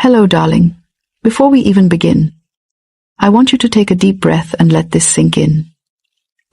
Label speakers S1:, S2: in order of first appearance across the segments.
S1: Hello, darling. Before we even begin, I want you to take a deep breath and let this sink in.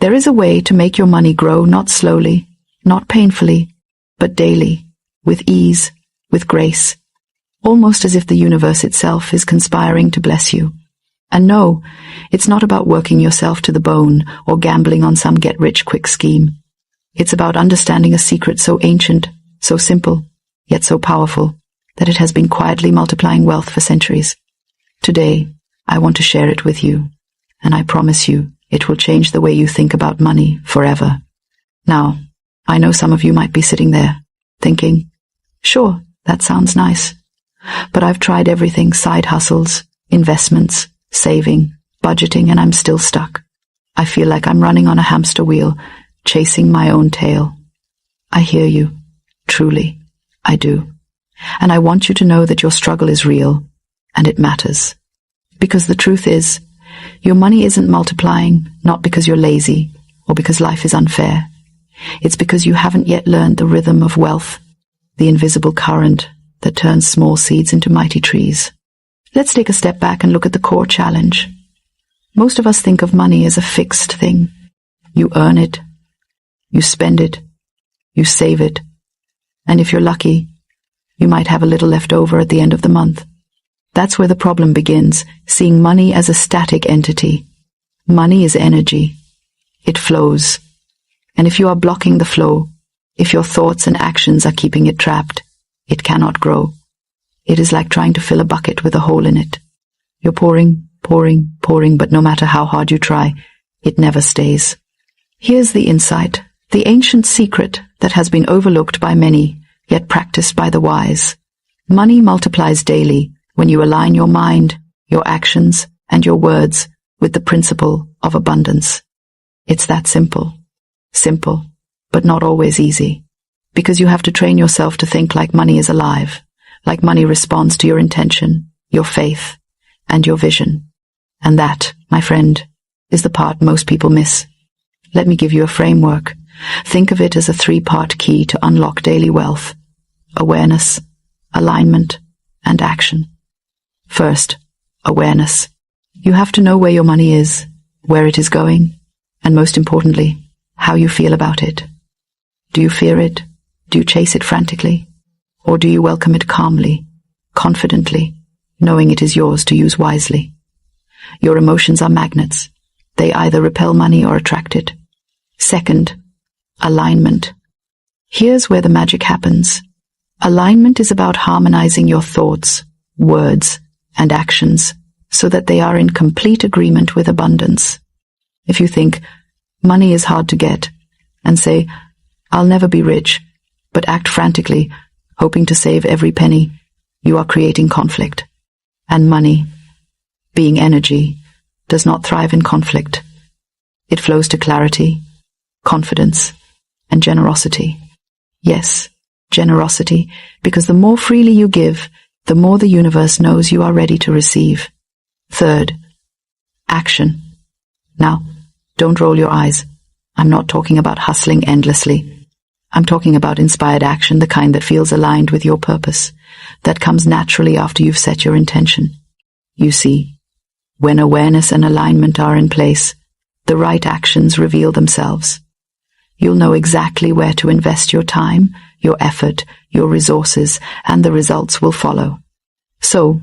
S1: There is a way to make your money grow, not slowly, not painfully, but daily, with ease, with grace, almost as if the universe itself is conspiring to bless you. And no, it's not about working yourself to the bone or gambling on some get-rich-quick scheme. It's about understanding a secret so ancient, so simple, yet so powerful, that it has been quietly multiplying wealth for centuries. Today, I want to share it with you, and I promise you it will change the way you think about money forever. Now, I know some of you might be sitting there, thinking, sure, that sounds nice. But I've tried everything, side hustles, investments, saving, budgeting, and I'm still stuck. I feel like I'm running on a hamster wheel, chasing my own tail. I hear you. Truly, I do. And I want you to know that your struggle is real, and it matters. Because the truth is, your money isn't multiplying, not because you're lazy, or because life is unfair. It's because you haven't yet learned the rhythm of wealth, the invisible current that turns small seeds into mighty trees. Let's take a step back and look at the core challenge. Most of us think of money as a fixed thing. You earn it, you spend it, you save it, and if you're lucky, you might have a little left over at the end of the month. That's where the problem begins, seeing money as a static entity. Money is energy. It flows. And if you are blocking the flow, if your thoughts and actions are keeping it trapped, it cannot grow. It is like trying to fill a bucket with a hole in it. You're pouring, but no matter how hard you try, it never stays. Here's the insight, the ancient secret that has been overlooked by many, yet practiced by the wise. Money multiplies daily when you align your mind, your actions, and your words with the principle of abundance. It's that simple. Simple, but not always easy. Because you have to train yourself to think like money is alive, like money responds to your intention, your faith, and your vision. And that, my friend, is the part most people miss. Let me give you a framework. Think of it as a 3-part key to unlock daily wealth: awareness, alignment, and action. First, awareness. You have to know where your money is, where it is going, and most importantly, how you feel about it. Do you fear it? Do you chase it frantically? Or do you welcome it calmly, confidently, knowing it is yours to use wisely? Your emotions are magnets. They either repel money or attract it. Second, alignment. Here's where the magic happens. Alignment is about harmonizing your thoughts, words, and actions so that they are in complete agreement with abundance. If you think, money is hard to get, and say, I'll never be rich, but act frantically, hoping to save every penny, you are creating conflict. And money, being energy, does not thrive in conflict. It flows to clarity, confidence, and generosity. Yes, generosity, because the more freely you give, the more the universe knows you are ready to receive. Third, action. Now, don't roll your eyes. I'm not talking about hustling endlessly. I'm talking about inspired action, the kind that feels aligned with your purpose, that comes naturally after you've set your intention. You see, when awareness and alignment are in place, the right actions reveal themselves. You'll know exactly where to invest your time, your effort, your resources, and the results will follow. So,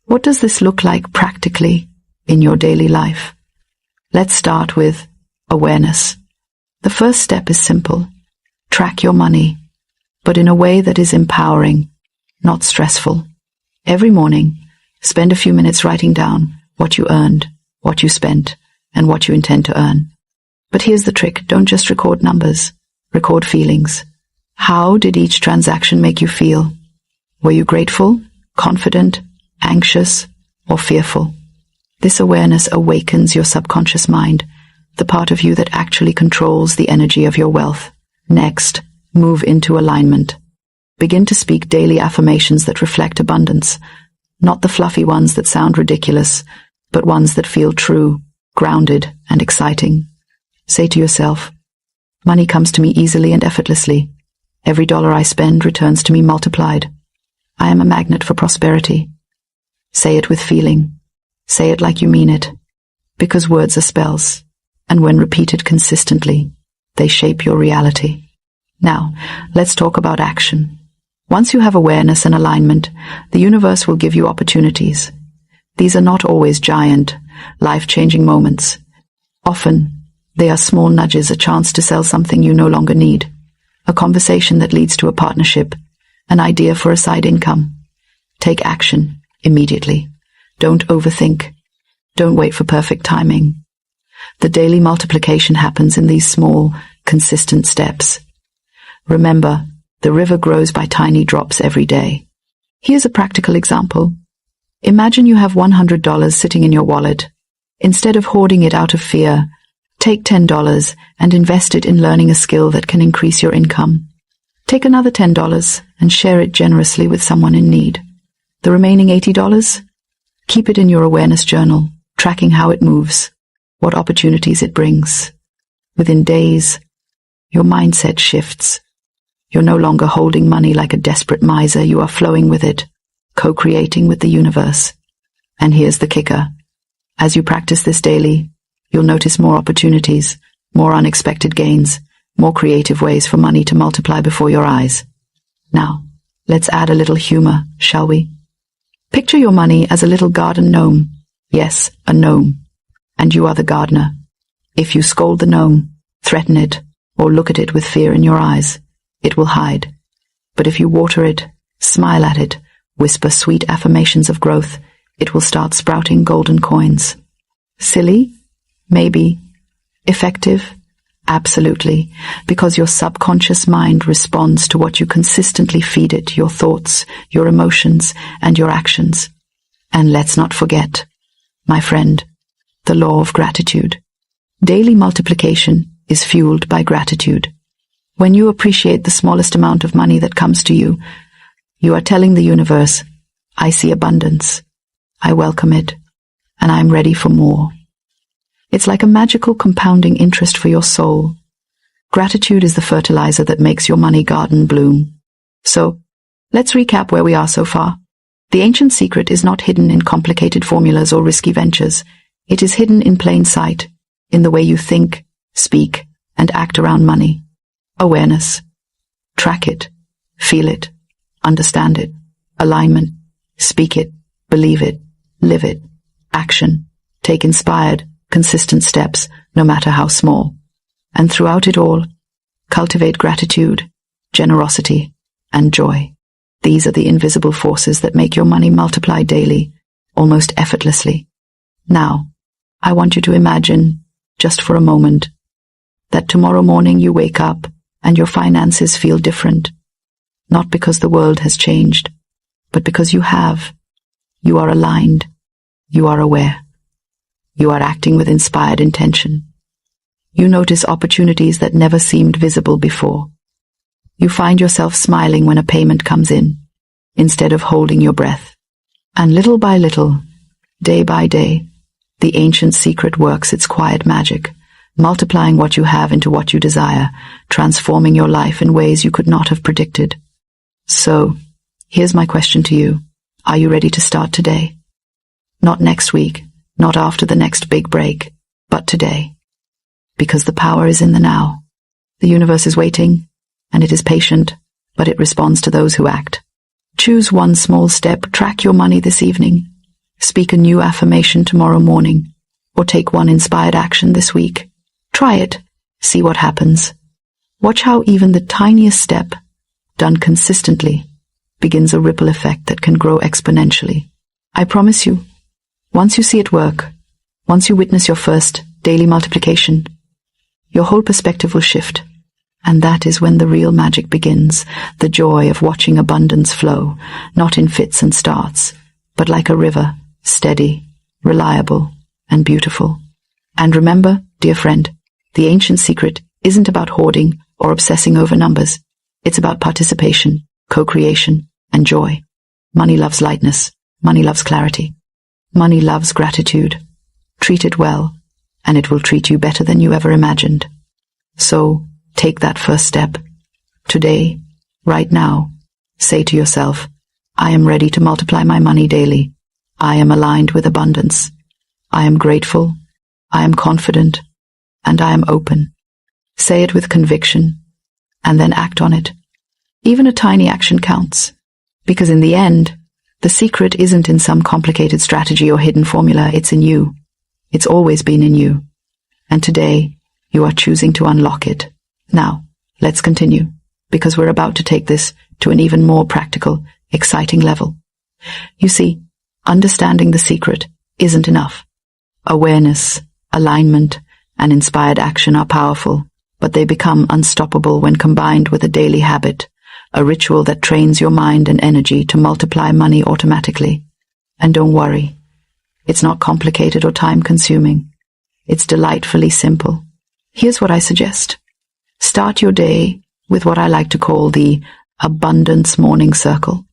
S1: what does this look like practically in your daily life? Let's start with awareness. The first step is simple. Track your money, but in a way that is empowering, not stressful. Every morning, spend a few minutes writing down what you earned, what you spent, and what you intend to earn. But here's the trick. Don't just record numbers. Record feelings. How did each transaction make you feel? Were you grateful, confident, anxious, or fearful? This awareness awakens your subconscious mind, the part of you that actually controls the energy of your wealth. Next, move into alignment. Begin to speak daily affirmations that reflect abundance, not the fluffy ones that sound ridiculous, but ones that feel true, grounded, and exciting. Say to yourself, money comes to me easily and effortlessly. Every dollar I spend returns to me multiplied. I am a magnet for prosperity. Say it with feeling. Say it like you mean it. Because words are spells, and when repeated consistently, they shape your reality. Now, let's talk about action. Once you have awareness and alignment, the universe will give you opportunities. These are not always giant, life-changing moments. Often, they are small nudges, a chance to sell something you no longer need, a conversation that leads to a partnership, an idea for a side income. Take action immediately. Don't overthink. Don't wait for perfect timing. The daily multiplication happens in these small, consistent steps. Remember, the river grows by tiny drops every day. Here's a practical example. Imagine you have $100 sitting in your wallet. Instead of hoarding it out of fear, take $10 and invest it in learning a skill that can increase your income. Take another $10 and share it generously with someone in need. The remaining $80? Keep it in your awareness journal, tracking how it moves, what opportunities it brings. Within days, your mindset shifts. You're no longer holding money like a desperate miser. You are flowing with it, co-creating with the universe. And here's the kicker. As you practice this daily, you'll notice more opportunities, more unexpected gains, more creative ways for money to multiply before your eyes. Now, let's add a little humor, shall we? Picture your money as a little garden gnome. Yes, a gnome. And you are the gardener. If you scold the gnome, threaten it, or look at it with fear in your eyes, it will hide. But if you water it, smile at it, whisper sweet affirmations of growth, it will start sprouting golden coins. Silly? Maybe. Effective? Absolutely, because your subconscious mind responds to what you consistently feed it, your thoughts, your emotions, and your actions. And let's not forget, my friend, the law of gratitude. Daily multiplication is fueled by gratitude. When you appreciate the smallest amount of money that comes to you, you are telling the universe, I see abundance, I welcome it, and I am ready for more. It's like a magical compounding interest for your soul. Gratitude is the fertilizer that makes your money garden bloom. So, let's recap where we are so far. The ancient secret is not hidden in complicated formulas or risky ventures. It is hidden in plain sight, in the way you think, speak, and act around money. Awareness. Track it. Feel it. Understand it. Alignment. Speak it. Believe it. Live it. Action. Take inspired, consistent steps, no matter how small. And throughout it all, cultivate gratitude, generosity, and joy. These are the invisible forces that make your money multiply daily, almost effortlessly. Now, I want you to imagine, just for a moment, that tomorrow morning you wake up and your finances feel different. Not because the world has changed, but because you have. You are aligned. You are aware. You are acting with inspired intention. You notice opportunities that never seemed visible before. You find yourself smiling when a payment comes in, instead of holding your breath. And little by little, day by day, the ancient secret works its quiet magic, multiplying what you have into what you desire, transforming your life in ways you could not have predicted. So, here's my question to you. Are you ready to start today? Not next week, not after the next big break, but today. Because the power is in the now. The universe is waiting, and it is patient, but it responds to those who act. Choose one small step, track your money this evening, speak a new affirmation tomorrow morning, or take one inspired action this week. Try it, see what happens. Watch how even the tiniest step, done consistently, begins a ripple effect that can grow exponentially. I promise you, once you see it work, once you witness your first daily multiplication, your whole perspective will shift. And that is when the real magic begins, the joy of watching abundance flow, not in fits and starts, but like a river, steady, reliable, and beautiful. And remember, dear friend, the ancient secret isn't about hoarding or obsessing over numbers. It's about participation, co-creation, and joy. Money loves lightness. Money loves clarity. Money loves gratitude. Treat it well, and it will treat you better than you ever imagined. So, take that first step. Today, right now, say to yourself, I am ready to multiply my money daily. I am aligned with abundance. I am grateful. I am confident. And I am open. Say it with conviction, and then act on it. Even a tiny action counts, because in the end, the secret isn't in some complicated strategy or hidden formula, it's in you. It's always been in you. And today, you are choosing to unlock it. Now, let's continue, because we're about to take this to an even more practical, exciting level. You see, understanding the secret isn't enough. Awareness, alignment, and inspired action are powerful, but they become unstoppable when combined with a daily habit, a ritual that trains your mind and energy to multiply money automatically. And don't worry, it's not complicated or time-consuming. It's delightfully simple. Here's what I suggest. Start your day with what I like to call the abundance morning circle.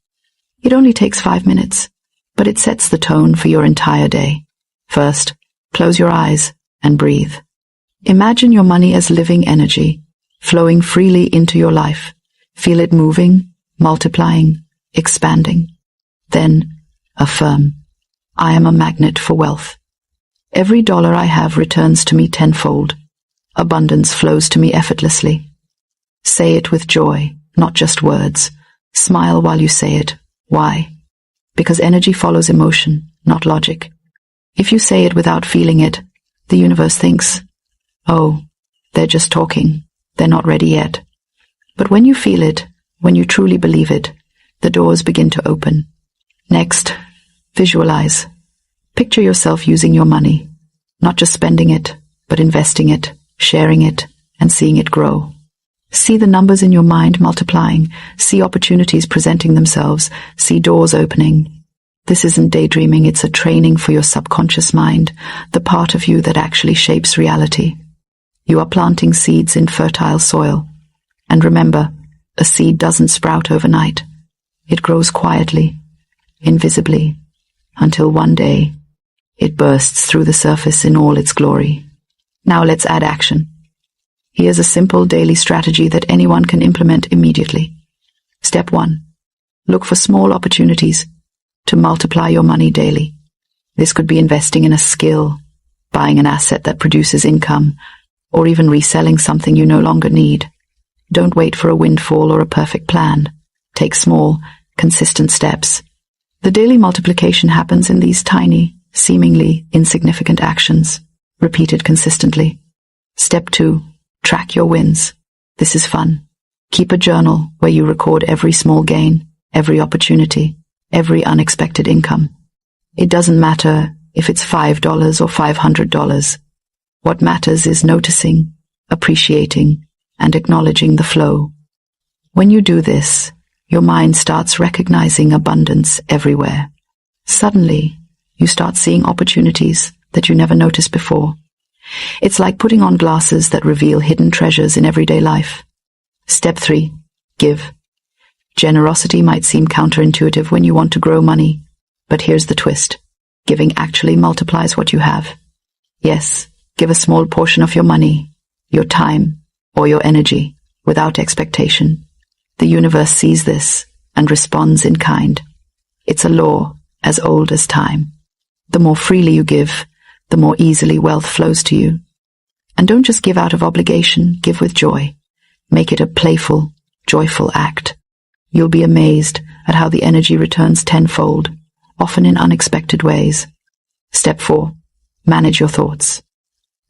S1: It only takes 5 minutes, but it sets the tone for your entire day. First, close your eyes and breathe. Imagine your money as living energy, flowing freely into your life. Feel it moving, multiplying, expanding. Then, affirm, I am a magnet for wealth. Every dollar I have returns to me tenfold. Abundance flows to me effortlessly. Say it with joy, not just words. Smile while you say it. Why? Because energy follows emotion, not logic. If you say it without feeling it, the universe thinks, oh, they're just talking, they're not ready yet. But when you feel it, when you truly believe it, the doors begin to open. Next, visualize. Picture yourself using your money, not just spending it, but investing it, sharing it, and seeing it grow. See the numbers in your mind multiplying, see opportunities presenting themselves, see doors opening. This isn't daydreaming, it's a training for your subconscious mind, the part of you that actually shapes reality. You are planting seeds in fertile soil. And remember, a seed doesn't sprout overnight. It grows quietly, invisibly, until one day it bursts through the surface in all its glory. Now let's add action. Here's a simple daily strategy that anyone can implement immediately. Step 1. Look for small opportunities to multiply your money daily. This could be investing in a skill, buying an asset that produces income, or even reselling something you no longer need. Don't wait for a windfall or a perfect plan. Take small, consistent steps. The daily multiplication happens in these tiny, seemingly insignificant actions, repeated consistently. Step 2. Track your wins. This is fun. Keep a journal where you record every small gain, every opportunity, every unexpected income. It doesn't matter if it's $5 or $500. What matters is noticing, appreciating, and acknowledging the flow. When you do this, your mind starts recognizing abundance everywhere. Suddenly, you start seeing opportunities that you never noticed before. It's like putting on glasses that reveal hidden treasures in everyday life. Step 3. Give. Generosity might seem counterintuitive when you want to grow money, but here's the twist. Giving actually multiplies what you have. Yes, give a small portion of your money, your time, or your energy, without expectation. The universe sees this and responds in kind. It's a law as old as time. The more freely you give, the more easily wealth flows to you. And don't just give out of obligation, give with joy. Make it a playful, joyful act. You'll be amazed at how the energy returns tenfold, often in unexpected ways. Step 4. Manage your thoughts.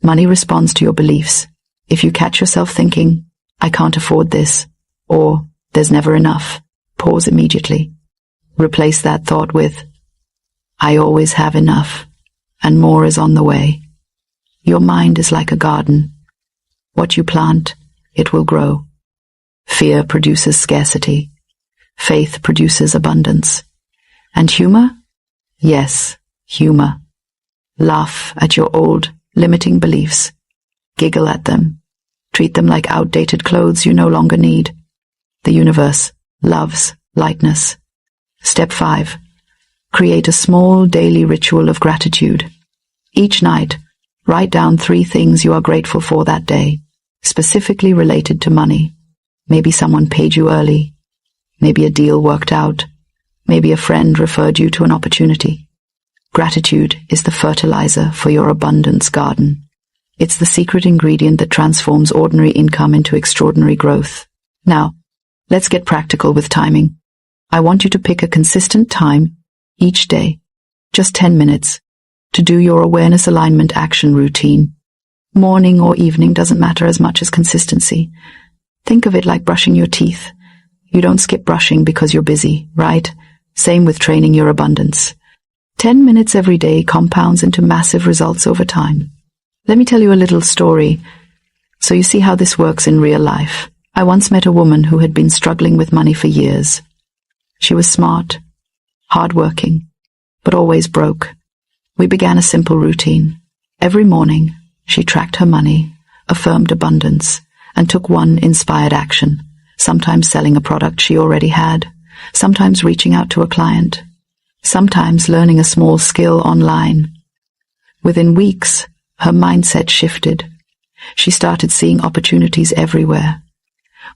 S1: Money responds to your beliefs. If you catch yourself thinking, I can't afford this, or there's never enough, pause immediately. Replace that thought with, I always have enough, and more is on the way. Your mind is like a garden. What you plant, it will grow. Fear produces scarcity. Faith produces abundance. And humor? Yes, humor. Laugh at your old, limiting beliefs. Giggle at them. Treat them like outdated clothes you no longer need. The universe loves lightness. Step 5. Create a small daily ritual of gratitude. Each night, write down 3 things you are grateful for that day, specifically related to money. Maybe someone paid you early. Maybe a deal worked out. Maybe a friend referred you to an opportunity. Gratitude is the fertilizer for your abundance garden. It's the secret ingredient that transforms ordinary income into extraordinary growth. Now, let's get practical with timing. I want you to pick a consistent time each day, just 10 minutes, to do your awareness alignment action routine. Morning or evening doesn't matter as much as consistency. Think of it like brushing your teeth. You don't skip brushing because you're busy, right? Same with training your abundance. 10 minutes every day compounds into massive results over time. Let me tell you a little story so you see how this works in real life. I once met a woman who had been struggling with money for years. She was smart, hardworking, but always broke. We began a simple routine. Every morning, she tracked her money, affirmed abundance, and took one inspired action, sometimes selling a product she already had, sometimes reaching out to a client, sometimes learning a small skill online. Within weeks, her mindset shifted. She started seeing opportunities everywhere.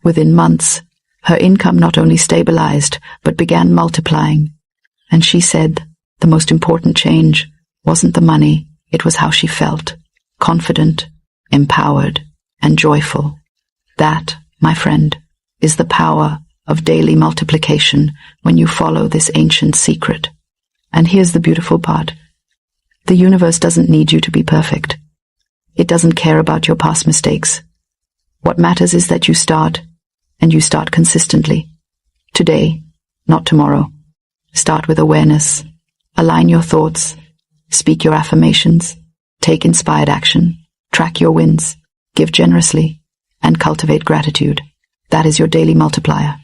S1: Within months, her income not only stabilized, but began multiplying. And she said the most important change wasn't the money, it was how she felt, confident, empowered, and joyful. That, my friend, is the power of daily multiplication when you follow this ancient secret. And here's the beautiful part. The universe doesn't need you to be perfect. It doesn't care about your past mistakes. What matters is that you start, and you start consistently. Today, not tomorrow. Start with awareness. Align your thoughts. Speak your affirmations. Take inspired action. Track your wins. Give generously. And cultivate gratitude. That is your daily multiplier.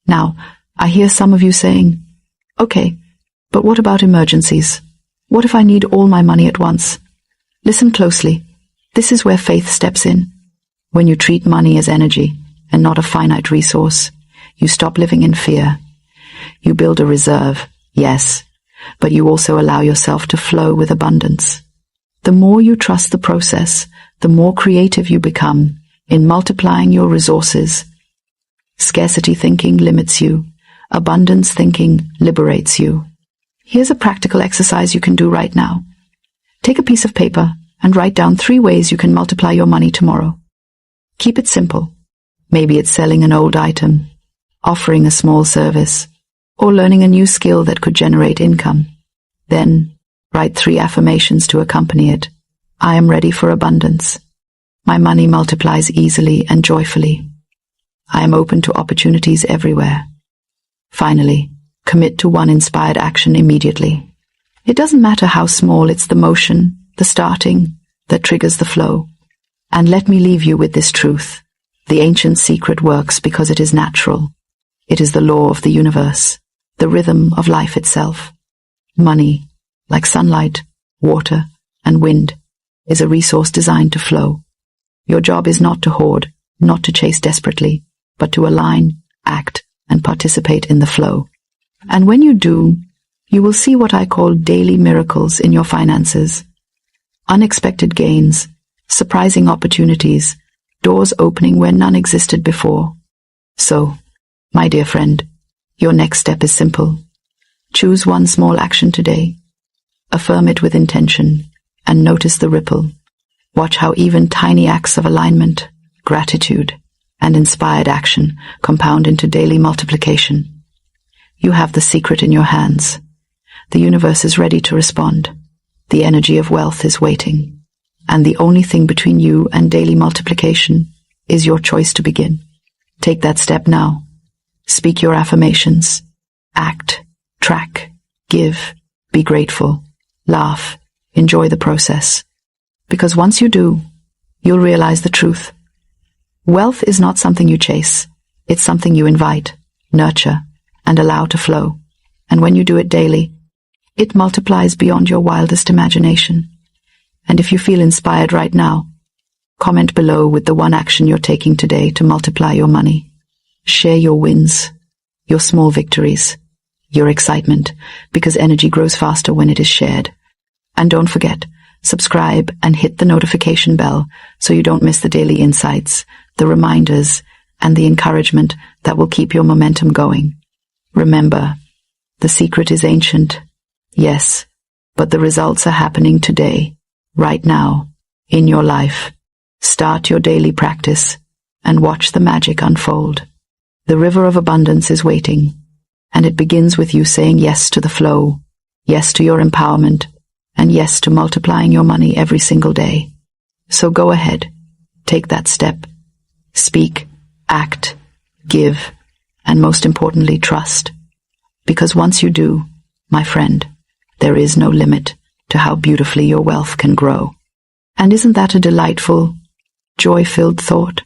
S1: Now, I hear some of you saying, okay, but what about emergencies? What if I need all my money at once? Listen closely. This is where faith steps in. When you treat money as energy and not a finite resource, you stop living in fear. You build a reserve, yes, but you also allow yourself to flow with abundance. The more you trust the process, the more creative you become in multiplying your resources. Scarcity thinking limits you. Abundance thinking liberates you. Here's a practical exercise you can do right now. Take a piece of paper and write down 3 ways you can multiply your money tomorrow. Keep it simple. Maybe it's selling an old item, offering a small service, or learning a new skill that could generate income. Then, write 3 affirmations to accompany it. I am ready for abundance. My money multiplies easily and joyfully. I am open to opportunities everywhere. Finally, commit to one inspired action immediately. It doesn't matter how small, it's the motion, the starting, that triggers the flow. And let me leave you with this truth. The ancient secret works because it is natural. It is the law of the universe, the rhythm of life itself. Money, like sunlight, water, and wind, is a resource designed to flow. Your job is not to hoard, not to chase desperately, but to align, act, and participate in the flow. And when you do, you will see what I call daily miracles in your finances. Unexpected gains, surprising opportunities, doors opening where none existed before. So, my dear friend, your next step is simple. Choose one small action today. Affirm it with intention, and notice the ripple. Watch how even tiny acts of alignment, gratitude, and inspired action compound into daily multiplication. You have the secret in your hands. The universe is ready to respond. The energy of wealth is waiting. And the only thing between you and daily multiplication is your choice to begin. Take that step now. Speak your affirmations. Act, track, give, be grateful, laugh, enjoy the process. Because once you do, you'll realize the truth. Wealth is not something you chase. It's something you invite, nurture, and allow to flow. And when you do it daily, it multiplies beyond your wildest imagination. And if you feel inspired right now, comment below with the one action you're taking today to multiply your money. Share your wins, your small victories, your excitement, because energy grows faster when it is shared. And don't forget, subscribe and hit the notification bell so you don't miss the daily insights, the reminders, and the encouragement that will keep your momentum going. Remember, the secret is ancient, yes, but the results are happening today, right now, in your life. Start your daily practice and watch the magic unfold. The river of abundance is waiting, and it begins with you saying yes to the flow, yes to your empowerment, and yes to multiplying your money every single day. So go ahead, take that step. Speak, act, give, and most importantly, trust. Because once you do, my friend, there is no limit to how beautifully your wealth can grow. And isn't that a delightful, joy-filled thought?